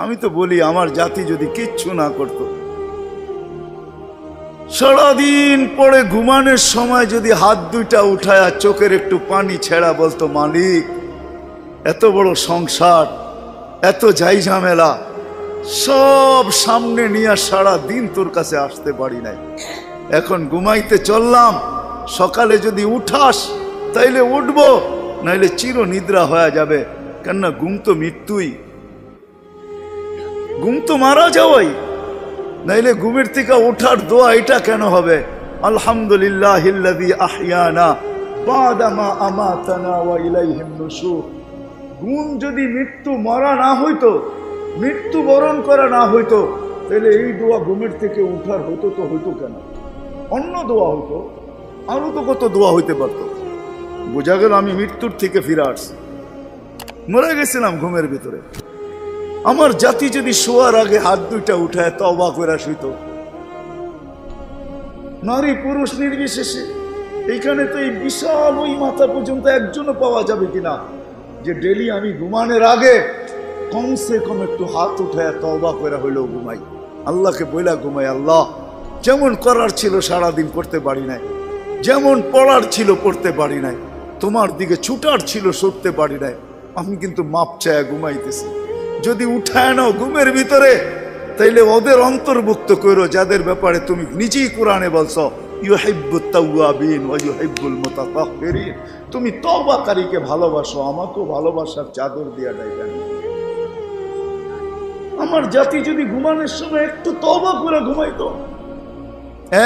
আমি তো বলি আমার জাতি যদি কিচ্ছু না করত, সারাদিন পরে ঘুমানোর সময় যদি হাত দুইটা উঠায়া চোখের একটু পানি ছেড়া বলতো, মালিক এত বড় সংসার, এত যাই ঝামেলা সব সামনে নিয়ে সারা দিন তোর কাছে আসতে পারি নাই, এখন ঘুমাইতে চললাম, সকালে যদি উঠাস তাইলে উঠবো, নাইলে চির নিদ্রা হয়ে যাবে। কেননা ঘুম তো মৃত্যুই, ঘুম তো মারা যাওয়াই, নাইলে ঘুমের থেকে ওঠার দোয়া এটা কেন হবে? আলহামদুলিল্লাহিল্লাযী আহইয়ানা বাদা মা আমাতানা ওয়া ইলাইহিন নুশুর। ঘুম যদি মৃত্যু মরা না হইতো, মৃত্যু বরণ করা না হইতো, তাহলে এই দোয়া ঘুমের থেকে উঠার হতো তো হইতো কেন? অন্য দোয়া হইতো, আরো তো কত দোয়া হইতে পারত। বোঝা গেল আমি মৃত্যুর থেকে ফিরে আসছি, মরে গেছিলাম ঘুমের ভিতরে। আমার জাতি যদি শোয়ার আগে হাত দুইটা উঠায় তওবা করে শুইত, নারী পুরুষ নির্বিশেষে, এইখানে তো এই বিশাল ওই মাথা পর্যন্ত একজনও পাওয়া যাবে কিনা যে ডেলি আমি ঘুমানোর আগে কমসে কম একটু হাত উঠায় তওবা করে হইলেও ঘুমাই, আল্লাহকে বইলা ঘুমাই, আল্লাহ যেমন করার ছিল সারাদিন করতে পারি নাই, যেমন পড়ার ছিল পড়তে পারি নাই, তোমার দিকে ছুটার ছিল সরতে পারি নাই, আমি কিন্তু মাপ চায়া ঘুমাইতেছি। যদি উঠায় নাও ঘুমের ভিতরে, তাইলে ওদের অন্তর্ভুক্ত করো যাদের ব্যাপারে তুমি নিজেই কোরআনে বলছো ইউহিব্বুত তাওয়াবিন ওয়া ইউহিব্বুল মুতাতাহহিরিন। তুমি তওবাকারীকে ভালোবাসো, আমাকেও ভালোবাসার চাদর দিয়া ডাইবেন। আমার জাতি যদি ঘুমানোর সময় একটু তওবা করে ঘুমাইতো,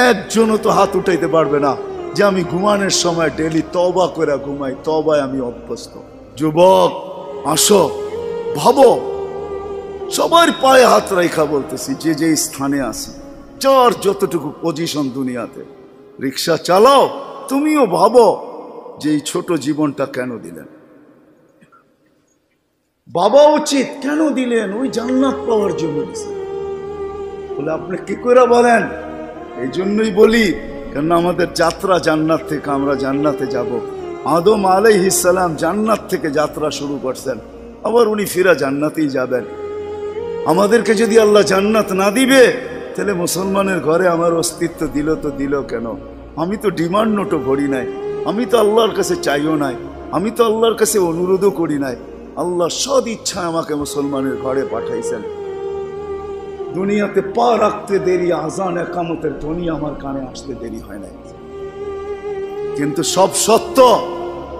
একজনও তো হাত উঠাইতে পারবে না যে আমি ঘুমানোর সময় ডেলি তওবা করে ঘুমাই, তওবায় আমি অভ্যস্ত। যুবক আসো, ভাবো, সবার পায়ে হাত রাখা বলতেছি, যে যে স্থানে আছি, যার যতটুকু পজিশন দুনিয়াতে, রিক্সা চালাও, তুমিও ভাবো যে এই ছোট জীবনটা কেন দিলেন? বাবা উচিত কেন দিলেন? ওই জান্নাত পাওয়ার জন্য দিলেন। বলে আপনি কি করে বলেন? এই জন্যই বলি, কেন আমাদের যাত্রা জান্নাত থেকে, আমরা জান্নাতে যাব। আদম আলাইহিস সালাম জান্নাত থেকে যাত্রা শুরু করছেন, আবার উনি ফিরা জান্নাতেই যাবেন। আমাদেরকে যদি আল্লাহ জান্নাত না দিবে, তাহলে মুসলমানের ঘরে আমার অস্তিত্ব দিল তো দিল কেন? আমি তো ডিমান্ড নোটও ভরি নাই, আমি তো আল্লাহর কাছে চাইও নাই, আমি তো আল্লাহর কাছে অনুরোধও করি নাই। আল্লাহ সদ ইচ্ছা আমাকে মুসলমানের ঘরে পাঠাইছেন। দুনিয়াতে পা রাখতে দেরি, আজান একামতের ধ্বনি আমার কানে আসতে দেরি হয় নাই। কিন্তু সব সত্য,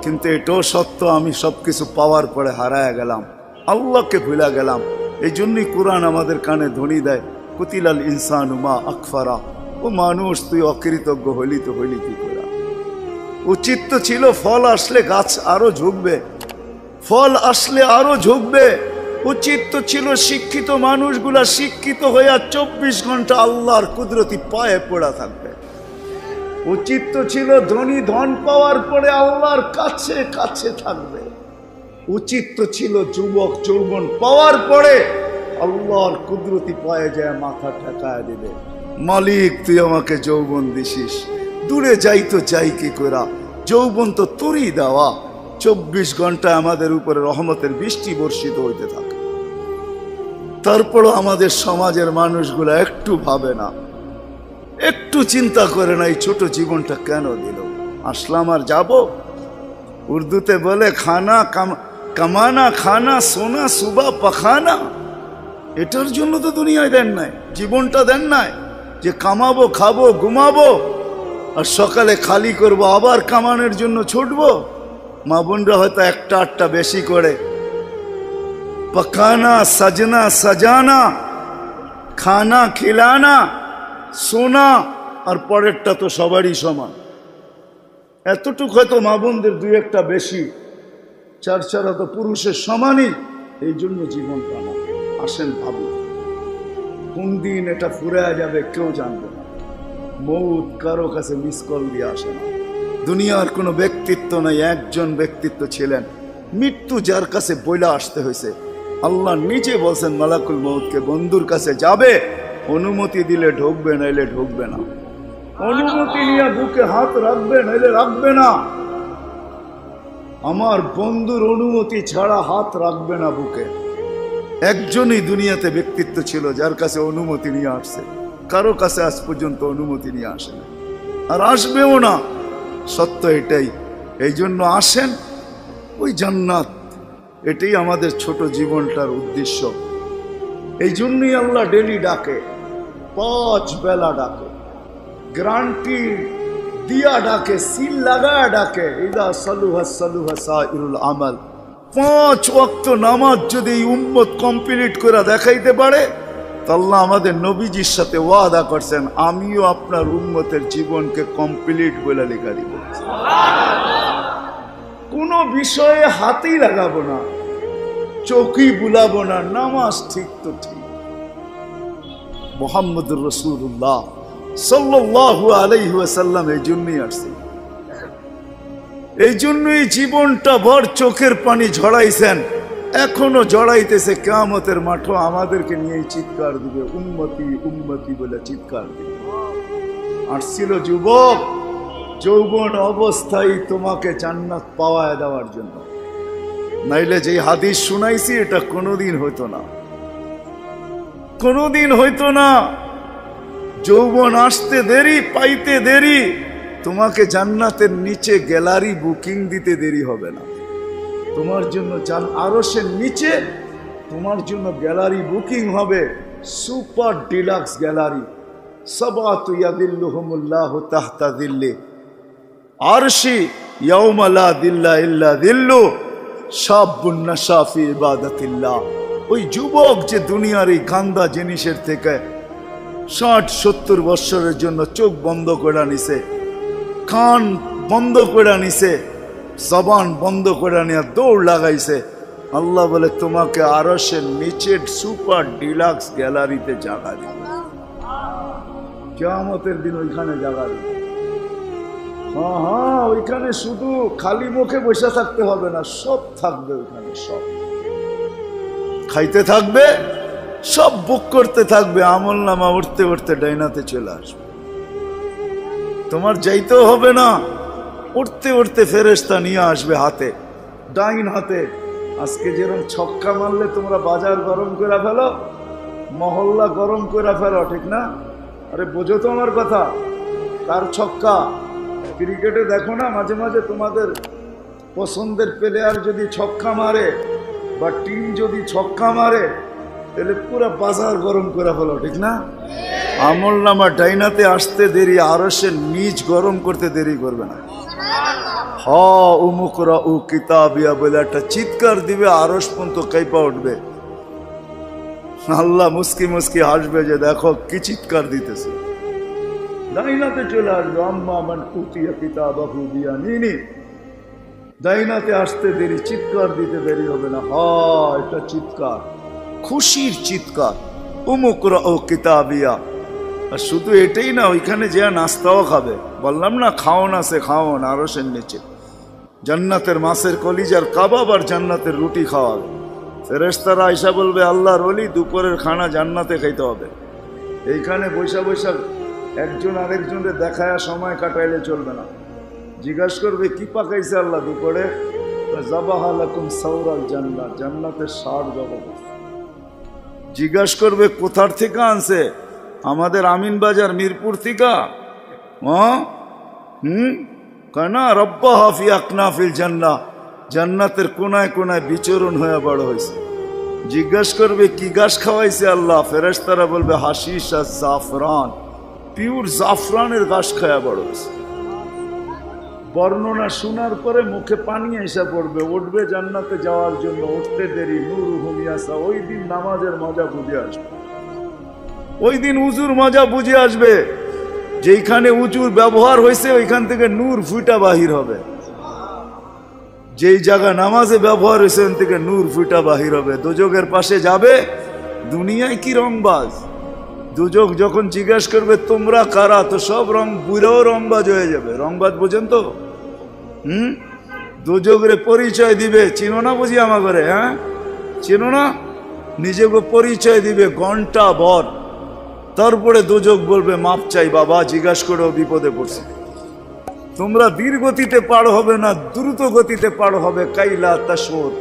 কিন্তু এটাও সত্য আমি সবকিছু পাওয়ার পরে হারায় গেলাম, আল্লাহকে ভুলা গেলাম। এই জন্যই কোরআন আমাদের কানে ধ্বনি দেয়, কুতিলাল ইনসানু মা আকফারা। ও মানুষ, তুই অকৃতজ্ঞ হইলি তো হইলি কি করে? উচিত তো ছিল ফল আসলে গাছ আরো ঝুঁকবে, ফল আসলে আরো ঝুঁকবে। উচিত তো ছিল শিক্ষিত মানুষগুলা শিক্ষিত হইয়া 24 ঘন্টা আল্লাহর কুদরতি পায়ে পড়া থাকবে। উচিত তো ছিল ধনী ধন পাওয়ার পরে আল্লাহর কাছে কাছে থাকবে। উচিত তো ছিল যুবক যৌবন পাওয়ার পরে আল্লাহর কুদরতি পায়ে যায় মাথা ঠেকায় দিবে, মালিক তুই আমাকে যৌবন দিছিস, দূরে যাই তো যাই কি করা, যৌবন তো তোরই দেওয়া। 24 ঘন্টা আমাদের উপরে রহমতের বৃষ্টি বর্ষিত হইতে থাকে। তারপরও আমাদের সমাজের মানুষগুলা একটু ভাবে না, একটু চিন্তা করে না, এই ছোট জীবনটা কেন দিল? আসলাম আর যাব। উর্দুতে বলে খানা কামানা খানা সোনা সুবা পাখানা। এটার জন্য তো দুনিয়ায় দেন নাই, জীবনটা দেন নাই যে কামাবো, খাবো, ঘুমাবো, আর সকালে খালি করব, আবার কামানোর জন্য ছুটবো। মা বোনরা হয়তো একটা আটটা বেশি করে, পকানা সাজনা সাজানা, খানা খিলানা, সোনা, আর পরেরটা তো সবারই সমান। এতটুকু হয়তো মা বোনদের দুই একটা বেশি, চার চারা তো পুরুষের সমানই। এই জন্য জীবন কানা। আসেন ভাবি, কোন দিন এটা ফুরে যাবে কেউ জানবে না। মৌত কারো কাছে মিস কল দিয়ে আসে না। দুনিয়ার কোনো ব্যক্তিত্ব নাই, একজন ব্যক্তিত্ব ছিলেন, মৃত্যু যার কাছে বইলা আসতে হয়েছে। আল্লাহ নিজে বলছেন মালাকুল মৌতকে, বন্ধুর কাছে যাবে, অনুমতি দিলে ঢুকবে, নাইলে ঢুকবে না। অনুমতি নিয়ে বুকে হাত রাখবে, নাইলে রাখবে না। আমার বন্ধুর অনুমতি ছাড়া হাত রাখবে না বুকে। একজনই দুনিয়াতে ব্যক্তিত্ব ছিল যার কাছে অনুমতি নিয়ে আসছে, কারো কাছে আজ পর্যন্ত অনুমতি নিয়ে আসে না, আর আসবেও না। সত্য এটাই। এই জন্য আসেন, ওই জান্নাত, এটাই আমাদের ছোট জীবনটার উদ্দেশ্য। এই জন্যই আল্লাহ ডেলি ডাকে, 5 বেলা ডাকে, গ্যারান্টি দিয়া ডাকে, সিল লাগায়া ডাকে। ইদা সালুহা সালুহা সাইরুল আমাল। 5 ওয়াক্ত নামাজ যদি এই উম্মত কমপ্লিট করে দেখাইতে পারে, তো আল্লাহ আমাদের নবীজির সাথে ওয়াদা করছেন, আমিও আপনার উম্মতের জীবনকে কমপ্লিট বলে লেখা দিব। কোনো বিষয়ে হাতেই লাগাবো না, চোখই বুলাবো না, নামাজ ঠিক তো ঠিক। মুহাম্মদুর রাসূলুল্লাহ সাল্লাল্লাহু আলাইহি ওয়াসাল্লাম এই জন্যই আসছে, এই জন্যই জীবনটা ভর চোখের পানি ঝরাইছেন, এখনো জড়াইতেছে। কিয়ামতের মাঠে আমাদেরকে নিয়ে চিৎকার দিবে, উম্মতি উম্মতি বলে চিৎকার দিবে। আসছিল যুবক, যৌবন অবস্থায় তোমাকে জান্নাত পাওয়ায় দেওয়ার জন্য, নাইলে যে হাদিস শুনাইছি এটা কোনোদিন হইতো না, কোনোদিন হইতো না। যৌবন আসতে দেরি, পাইতে দেরি, তোমাকে জান্নাতের নিচে গ্যালারি বুকিং দিতে দেরি হবে না। তোমার জন্য আরশের নিচে তোমার জন্য গ্যালারি বুকিং হবে, সুপার ডিলাক্স গ্যালারি। সাবাতু ইয়াদিল্লুহুমুল্লাহু তাহতা দিল্লি আরশি ইয়াউমা লা দিল্লা ইল্লা দিল্লু শাবুন নাশা ফি ইবাদাতিল্লাহ। ওই যুবক যে দুনিয়ার এই গান্দা জিনিসের থেকে 60-70 বছরের জন্য চোখ বন্ধ করে নিছে, কান বন্ধ করে নিছে, জবান বন্ধ করে নিয়ে দৌড় লাগাইছে, আল্লাহ বলে তোমাকে আরশের নিচের সুপার ডিলাক্স গ্যালারিতে জায়গা দিবে। কিয়ামতের দিন ওইখানে জায়গা দিবে। হ্যাঁ, ওইখানে শুধু খালি মুখে বসে থাকতে হবে না, সব থাকবে ওইখানে, সব খাইতে থাকবে, সব বুক করতে থাকবে, আমল নামা উঠতে উঠতে ডাইনাতে চলে আসবে। তোমার যাইতেও হবে না, উঠতে উঠতে ফেরেশতা নিয়ে আসবে হাতে, ডাইন হাতে। আজকে যেরকম ছক্কা মারলে তোমরা বাজার গরম করে ফেলো, মহল্লা গরম করে ফেলো, ঠিক না? আরে বোঝো তো আমার কথা, কার ছক্কা? ক্রিকেটে দেখো না মাঝে মাঝে তোমাদের পছন্দের প্লেয়ার যদি ছক্কা মারে বা টিম যদি ছক্কা মারে, তাহলে পুরো বাজার গরম করে ফেলো, ঠিক না? আমল নামা ডাইনাতে আসতে দেরি, আরশের নিচ গরম করতে দেরি করবে না। উমুকরা উ কিতাবিয়া বলে একটা চিৎকার দিবে, আরশ পর্যন্ত কাইপা উঠবে। আল্লাহ মুস্কি মুস্কি হাসবে যে দেখো কি চিৎকার দিতেছে। ডাইনাতে চলে আসবে, আম্মা মান উতিয়া কিতাবাহু বিয়ামিনি। ডাইনাতে আসতে দেরি, চিৎকার দিতে দেরি হবে না। এটা চিৎকার, খুশির চিৎকার, উমুকরা ও কিতাবিয়া। আর শুধু এটাই না, ওইখানে যে নাস্তাও খাবে। বললাম না খাওন আছে, খাওন আরশের নিচে। জান্নাতের মাছের কলিজার কাবাব আর জান্নাতের রুটি খাওয়াবে। ফেরেশতারা আয়েশা বলবে, আল্লাহর ওলি দুপুরের খানা জান্নাতে খাইতে হবে। এইখানে বৈশা বৈশা একজন আরেকজনের দেখায় সময় কাটাইলে চলবে না। জিজ্ঞাসা করবে কি পাকাইছে আল্লাহ দুপুরে? যাবাহা লাকুম সাওরাল জান্নাত, জান্নাতের ষাঁড় জবাব। জিজ্ঞাসা করবে কোথার থেকে আনছে? আমাদের আমিনবাজার মিরপুর থেকে। কানা রব্বা হাফি আকনাফিল জান্নাহ, জান্নাতের কোনায় কোনায় বিচরণ হয়ে বড় হয়েছে। জিজ্ঞাসা করবে কি গাছ খাওয়াইছে আল্লাহ? ফেরেশতারা বলবে হাশিশ আর জাফরান, পিওর জাফরানের গাছ খাওয়া বড় হয়েছে। বর্ণনা শোনার পরে মুখে পানি এসে পড়বে, উঠবে জান্নাতে যাওয়ার জন্য, উঠতে দেরি। নূরুহুম ইয়াসা, ওই দিন নামাজের মজা বুঝে আসবে, ওই দিন উজুর মজা বুঝে আসবে। যেইখানে উজুর ব্যবহার হয়েছে ওইখান থেকে নূর ফুটা বাহির হবে, যেই জায়গা নামাজে ব্যবহার হয়েছে ওখান থেকে নূর ফুটা বাহির হবে। দোজখের পাশে যাবে, দুনিয়ায় কি রংবাজ। দোজখ যখন জিজ্ঞেস করবে তোমরা কারা, তো সব রং বুড়াও রংবাজ হয়ে যাবে। রংবাজ বোঝেন তো? দোজখরে পরিচয় দিবে, চিনো না বুঝি আমার ঘরে? হ্যাঁ চিনো না? নিজেকে পরিচয় দিবে ঘন্টা ভর, তারপরে দোজখ বলবে মাপ চাই বাবা, জিজ্ঞাসা করেও বিপদে পড়ছে। তোমরা ধীর গতিতে পার হবে না, দ্রুত গতিতে পার হবে। কাইলা তাশউর,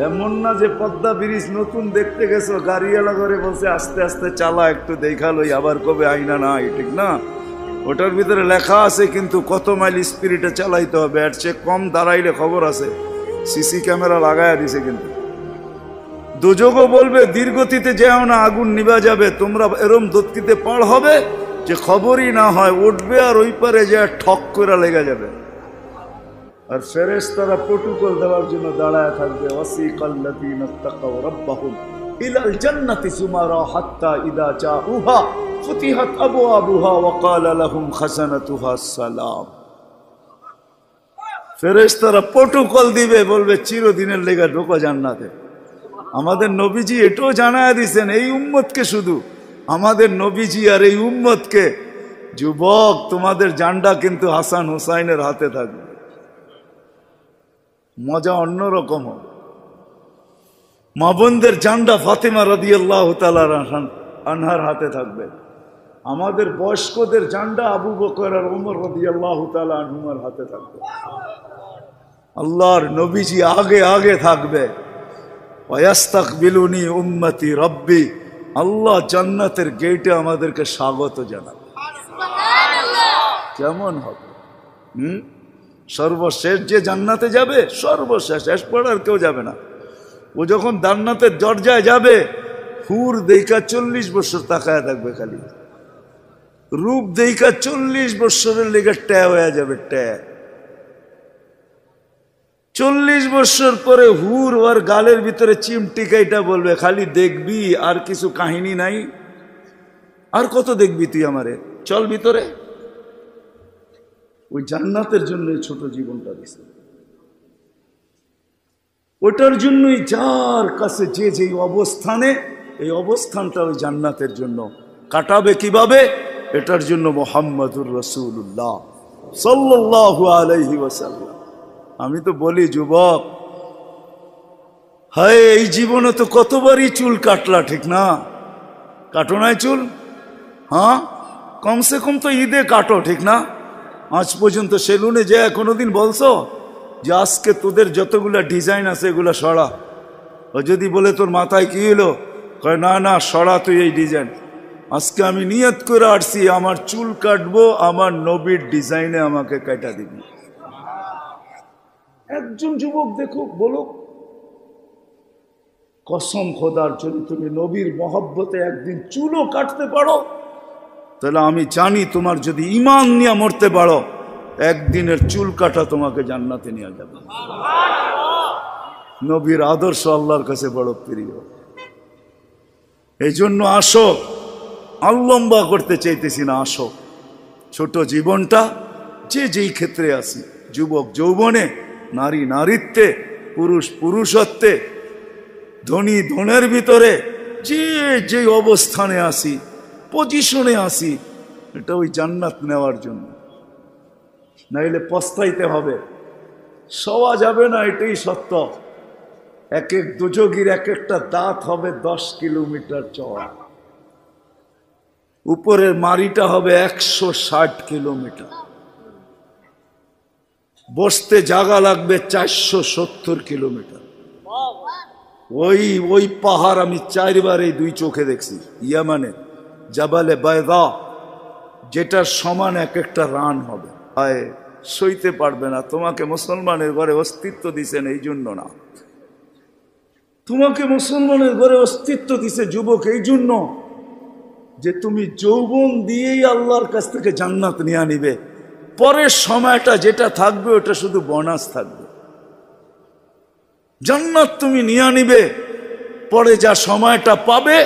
এমন না যে পদ্মা ব্রিজ নতুন দেখতে গেছো, গাড়িওয়ালা করে বলছে আস্তে আস্তে চালা, একটু দেখালোই, আবার কবে আইনা নাই, ঠিক না? ওটার ভিতরে লেখা আছে কিন্তু কত মাইল স্পিরিটে চালাইতে হবে, এর চেয়ে কম দাঁড়াইলে খবর আছে, সিসি ক্যামেরা লাগাইয়া দিছে। কিন্তু দোজগও বলবে দীর্ঘতিতে যেও না, আগুন নিভা যাবে, তোমরা এরম দত্তিতে পার হবে যে খবরই না হয়, উঠবে আর ওই পারে যে ঠক করে লেগে যাবে। আর ফেরেশতারা প্রটোকল দেওয়ার জন্য দাঁড়ায় থাকবে। ওয়াসিকাল্লাযীনা তাকাউ রাব্বাহুম ইলাল জান্নাতি যুমারা হাত্তা ইযা জাউহা ফুতিহাত আবওয়াবুহা ওয়া ক্বালা লাহুম খাজানাতুহা সালাম। ফেরেশতারা প্রটোকল দিবে, বলবে চিরদিনের লেগে ঢোকো জান্নাতে। আমাদের নবীজি এটাও জানায় দিয়েছেন এই উম্মতকে, শুধু আমাদের নবীজি আর এই উম্মতকে, যুবক তোমাদের জান্ডা কিন্তু হাসান হুসাইনের হাতে থাকবে, মজা অন্যরকম হবে। মা বোনদের জান্ডা ফাতেমা রাদিয়াল্লাহু তাআলা আনহার হাতে থাকবে। আমাদের বয়স্কদের জান্ডা আবু বকর আর ওমর রাদিয়াল্লাহু তাআলা আনহুমার হাতে থাকবে। আল্লাহর নবীজি আগে আগে থাকবে। ওয়াস্তাকবিলুনি উম্মতি রব্বি, আল্লাহ জান্নাতের গেটে আমাদেরকে স্বাগত জানাবে। কেমন হবে? সর্বশেষ যে জান্নাতে যাবে, সর্বশেষ, শেষ পড়ার কেউ যাবে না। ও যখন জান্নাতের দরজায় যাবে, হুর দেইকা 40 বছর তাকায় থাকবে, খালি রূপ দেইকা 40 বছরের লেগে ট্যা হয়ে যাবে, ট্যা। 40 বছর পরে হুর ওর গালের ভিতরে চিমটিকাইটা বলবে, খালি দেখবি আর কিছু কাহিনী নাই, আর কত দেখবি তুই আমারে, চল ভিতরে। ওই জান্নাতের জন্য এই ছোট জীবনটা দিছে। ওটার জন্যই যার কাছে যে যেই অবস্থানে, এই অবস্থানটা ওই জান্নাতের জন্য কাটাবে কিভাবে, এটার জন্য মুহাম্মাদুর রাসূলুল্লাহ সাল্লাল্লাহু আলাইহি ওয়াসাল্লাম। আমি তো বলি যুবক, হায় এই জীবনে তো কতবারই চুল কাটলা, ঠিক না? কাটো নাই চুল? হ্যাঁ, কমসে কম তো ঈদে কাটো, ঠিক না? আজ পর্যন্ত সেলুনে যে কোনোদিন বলছো যে আজকে তোদের যতগুলা ডিজাইন আছে এগুলা সরা? ও যদি বলে তোর মাথায় কি হলো, কয় না না সরা তুই এই ডিজাইন। আজকে আমি নিয়ত করে আসছি আমার চুল কাটবো আমার নবীর ডিজাইনে, আমাকে কাটা দিবি। একজন যুবক দেখো, বলো কসম খোদার, যদি তুমি নবীর মহব্বতে একদিন চুলও কাটতে পারো, তাহলে আমি জানি তোমার যদি ঈমান নিয়ে মরতে পারো, একদিনের চুল কাটা তোমাকে জান্নাতে নিয়ে যাবে। নবীর আদর্শ আল্লাহর কাছে বড় প্রিয়। এই জন্য আসো, লম্বা করতে চাইতেছি না, আসো ছোট জীবনটা যে যেই ক্ষেত্রে আসি, যুবক যৌবনে, নারী নারীত্বে, পুরুষ পুরুষত্বে, ধনী ধনের ভিতরে, যে যে অবস্থানে আসি, পজিশনে আসি, এটা ওই জান্নাত নেওয়ার জন্য। নাইলে পস্তাইতে হবে, সওয়া যাবে না, এটাই সত্য। এক এক দুযোগীর এক একটা দাঁত হবে 10 কিলোমিটার চওড়া, উপরের মারিটা হবে 160 কিলোমিটার, বসতে জায়গা লাগবে 470 কিলোমিটার। ওই পাহাড় আমি 4 বার এই 2 চোখে দেখছি, ইয়ামানে জাবালে বায়দা, যেটার সমান এক একটা রান হবে। হায়, সইতে পারবে না। তোমাকে মুসলমানের ঘরে অস্তিত্ব দিছেন এই জন্য না, তোমাকে মুসলমানের ঘরে অস্তিত্ব দিছে যুবক এই জন্য যে তুমি যৌবন দিয়েই আল্লাহর কাছ থেকে জান্নাত নিয়ে নিবে। পরের সময়টা যেটা থাকবে ওটা শুধু বোনাস থাকবে। জান্নাত তুমি নিয়ে নিবে, পরে যা সময়টা পাবে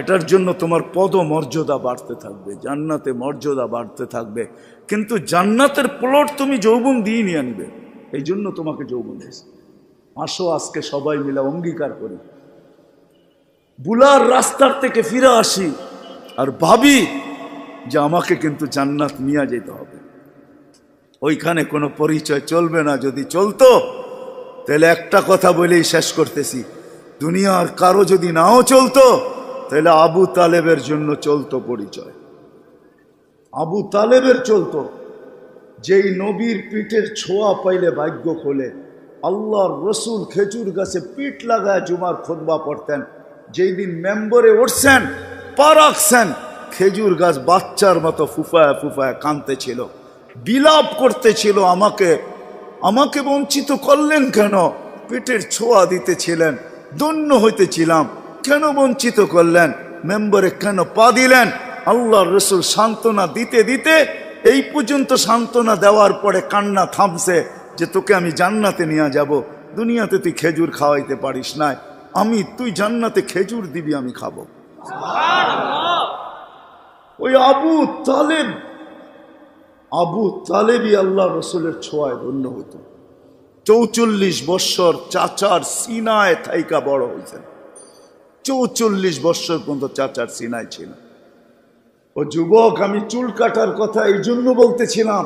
এটার জন্য তোমার পদ মর্যাদা বাড়তে থাকবে, জান্নাতে মর্যাদা বাড়তে থাকবে। কিন্তু জান্নাতের প্লট তুমি যৌবন দিয়ে নিয়ে নিবে, এই জন্য তোমাকে যৌবন দিয়েছে। আসো আজকে সবাই মিলে অঙ্গীকার করি, বুলার রাস্তার থেকে ফিরে আসি আর ভাবি যে আমাকে কিন্তু জান্নাত নিয়ে যেতে হবে। ওইখানে কোনো পরিচয় চলবে না। যদি চলতো তাহলে একটা কথা বলেই শেষ করতেছি, দুনিয়ার কারো যদি নাও চলতো তাহলে আবু তালেবের জন্য চলতো পরিচয়। আবু তালেবের চলতো, যেই নবীর পিঠের ছোঁয়া পাইলে ভাগ্য খোলে, আল্লাহর রসুল খেজুর গাছে পিঠ লাগায় জুমার খুতবা পড়তেন। যেই দিন মেম্বরে উঠছেন, পা রাখছেন, খেজুর গাছ বাচ্চার মতো ফুফায় ফুফায় কাঁদতেছিল, বিলাপ করতেছিল, আমাকে বঞ্চিত করলেন কেন? পেটের ছোঁয়া দিতেছিলেন, ধন্য হইতেছিলাম, কেন বঞ্চিত করলেন? মেম্বরে কেন পা দিলেন? আল্লাহর রসুল সান্ত্বনা দিতে দিতে এই পর্যন্ত সান্ত্বনা দেওয়ার পরে কান্না থামছে যে তোকে আমি জান্নাতে নিয়ে যাব। দুনিয়াতে তুই খেজুর খাওয়াইতে পারিস না, তুই জান্নাতে খেজুর দিবি, আমি খাবো। ওই আবু তালেবই আল্লাহ রসুলের ছোঁয়ায় ধন্য হতো। 44 বৎসর চাচার সিনায় থাইকা বড় হয়েছেন। 44 বৎসর পর্যন্ত চাচার সিনায় ছিল। ও যুবক, আমি চুল কাটার কথা এই জন্য বলতেছিলাম।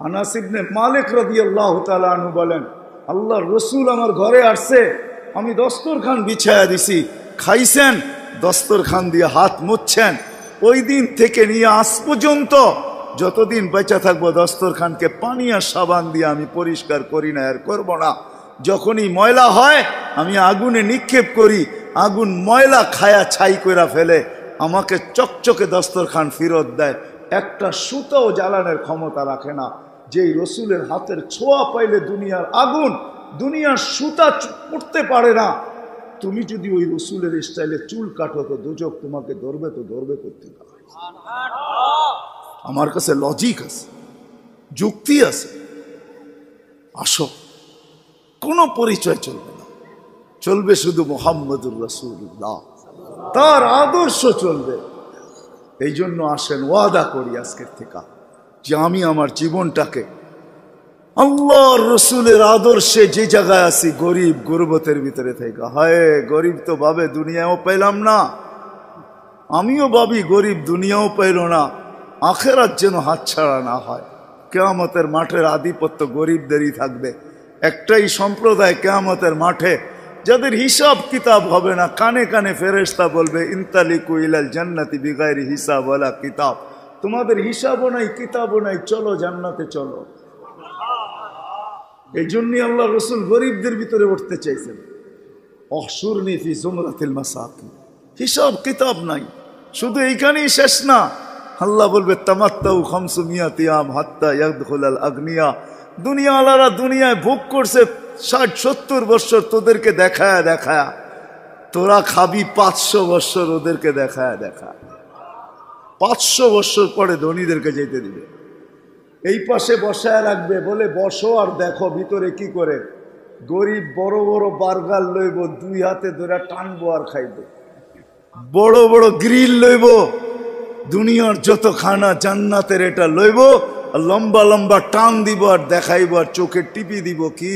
আনাস ইবনে মালিক রাদিয়াল্লাহু তাআলা আনহু বলেন, আল্লাহর রসুল আমার ঘরে আসছে, আমি দস্তরখান বিছায়া দিছি, খাইছেন, দস্তরখান দিয়ে হাত মুছছেন। ওই দিন থেকে নিয়ে আজ পর্যন্ত যতদিন বেঁচে থাকবো দস্তরখানকে পানি আর সাবান দিয়ে আমি পরিষ্কার করি না, আর করবো না। যখনই ময়লা হয় আমি আগুনে নিক্ষেপ করি, আগুন ময়লা খায়া ছাই করে ফেলে, আমাকে চকচকে দস্তরখান ফেরত দেয়। একটা সুতাও জ্বালানোর ক্ষমতা রাখে না। যেই রসুলের হাতের ছোঁয়া পাইলে দুনিয়ার আগুন, দুনিয়ার সুতা পড়তে পারে না। তুমি যদি ওই রসুলের স্টাইলে চুল কাটো তো দোজক তোমাকে ধরবে, তো ধরবে করতে পারে। আমার কাছে লজিক আছে, যুক্তি আছে। আসো, কোনো পরিচয় চলবে না, চলবে শুধু মুহাম্মদুর রাসূলুল্লাহ, তার আদর্শ চলবে। এই জন্য আসেন, ওয়াদা করি আজকের থেকে যে আমি আমার জীবনটাকে আল্লাহর রসুলের আদর্শে যে জায়গায় আছি, গরিব গুরবতের ভিতরে থেকে, হায় গরিব তো ভাবে দুনিয়াও পেলাম না, আমিও ভাবি গরিব দুনিয়াও পেল না, আখেরাত যেন হাতছাড়া না হয়। কিয়ামতের মাঠের আধিপত্য গরিবদেরই থাকবে। একটাই সম্প্রদায় কিয়ামতের মাঠে যাদের হিসাব কিতাব হবে না, কানে কানে ফেরেশতা বলবে ইনতালিকু ইলাল জান্নাতি বিগাইরি হিসাব ওয়ালা কিতাব, তোমাদের হিসাবও নাই কিতাবও নাই, চলো জান্নাতে চলো। এই জন্যই আল্লাহ রসুল গরিবদের ভিতরে উঠতে চাইছেন। অহশুরনি ফি জুমরাতিল মাসাকিন, হিসাব কিতাব নাই। শুধু এইখানেই শেষ না, আল্লাহ বলবে তামাত্তাউ 500 ইয়াম হাত্তা ইয়াদখুলাল আগনিয়া, দুনিয়াওয়ালারা দুনিয়ায় ভোগ করছে 60-70 বছর তোদেরকে দেখায় দেখায়, তোরা খাবি 500 বছর ওদেরকে দেখায় দেখায়। 500 বছর পরে ধনীদেরকে যেতে দিবে, এই পাশে বসায় রাখবে, বলে বসো আর দেখো ভিতরে কি করে। গরিব বড় বড় বার্গার লইব, 2 হাতে ধরে টানবো আর খাইব। বড় বড় গ্রিল লইব, দুনিয়ার যত খানা জান্নাতের এটা লইব, আর লম্বা লম্বা টান দিব আর দেখাইব আর চোখে টিপি দিব। কি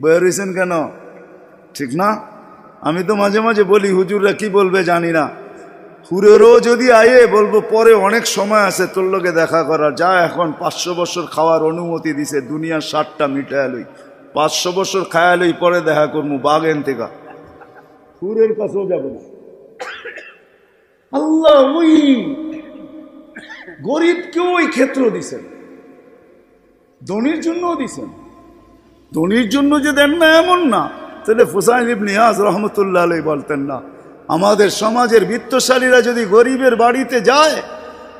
বয়ে রয়েছেন কেন? ঠিক না? আমি তো মাঝে মাঝে বলি হুজুররা কি বলবে জানি না, হুরেরও যদি আয়ে বলবো পরে অনেক সময় আছে তোর লোকে দেখা করার, যা এখন 500 বছর খাওয়ার অনুমতি দিছে, দুনিয়ার 60টা মিটায় লই, 500 বছর খায়া লই, পরে দেখা করবো বাগেন থেকে। হুরের কাছেও যাবে না। আল্লাহ ওই গরিবকেও ওই ক্ষেত্র দিছেন, ধনীর জন্যও দিছেন। ধনীর জন্য যে দেন না এমন না, তাহলে ফুসাইল ইবনে ইয়াজ রহমতুল্লাহ আলাইহি বলতেন না, আমাদের সমাজের বিত্তশালীরা যদি গরিবের বাড়িতে যায়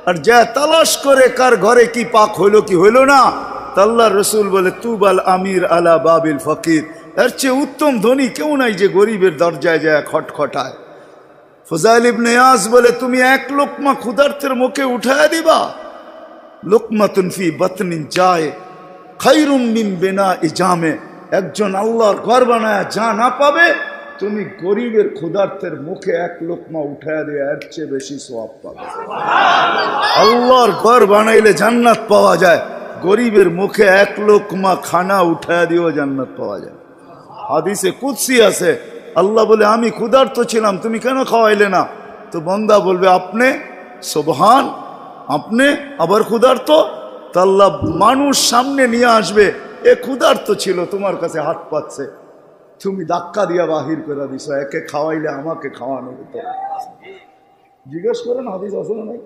আর যা তালাশ করে কার ঘরে কি পাক হইলো কি হইলো না, আল্লাহর রসুল বলে তুবাল আমির আলা বাবিল ফকির, এর চেয়ে উত্তম ধনী কেউ নাই যে গরিবের দরজায় যায় খটখটায়। ফুজাইল ইবনে ইয়াজ বলে তুমি এক লোকমা ক্ষুধার্তের মুখে উঠায় দিবা, লোকমাতুন ফি বাতনিন যায় খায়রুম মিন বিনাই জামে, একজন আল্লাহর ঘর বানায় যা না পাবে, তুমি গরিবের ক্ষুধার্তের মুখে এক লোকমা উঠায় দিয়ে এর চেয়ে বেশি সওয়াব পাবে। আল্লাহর ঘর বানাইলে জান্নাত পাওয়া যায়, গরিবের মুখে এক লোকমা খানা উঠায় দিয়েও জান্নাত পাওয়া যায়। হাদিসে কুদসি আছে, আল্লাহ বলে আমি ক্ষুধার্ত ছিলাম, তুমি কেন খাওয়াইলে না? তো বান্দা বলবে আপনি, সুবহান, আপনি আবার ক্ষুধার্ত? তা আল্লাহ মানুষ সামনে নিয়ে আসবে, এ ক্ষুধার্ত ছিল, তোমার কাছে হাত পাচ্ছে, তুমি ধাক্কা দিয়া বাহির করে দিছ, একে খাওয়াইলে আমাকে খাওয়ানো হতো। জিজ্ঞেস করেন হাদিস আছে না নাই?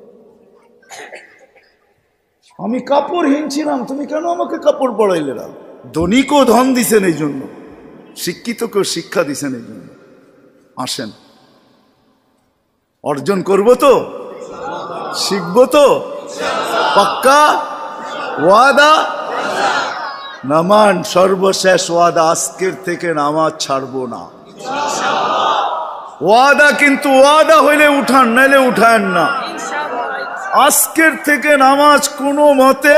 আমি কাপড়হীন ছিলাম, তুমি কেন আমাকে কাপড় পরাইলে না? ধনীকেও ধন দিছেন এই জন্য, শিক্ষিতকেও শিক্ষা দিছেন এই জন্য। আসেন, অর্জন করব তো, শিখব তো, পাক্কা ওয়াদা? নামান সর্বশেষ ওয়াদা, আজকের থেকে নামাজ ছাড়বো না। ওয়াদা, কিন্তু ওয়াদা হইলে উঠান, নাইলে উঠান না। আজকের থেকে নামাজ কোনো মতে